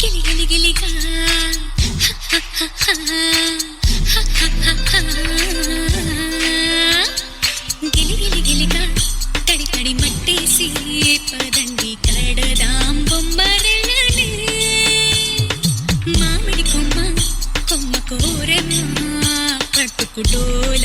గిలి గిలి గిలిగా గిలి గిలి గిలిగా తడి తడి మట్టేసి పదండి కడదాం బొమ్మరిల్లని మామిడి కొమ్మ కొమ్మ కోరెమ్మ పట్టుకు డోల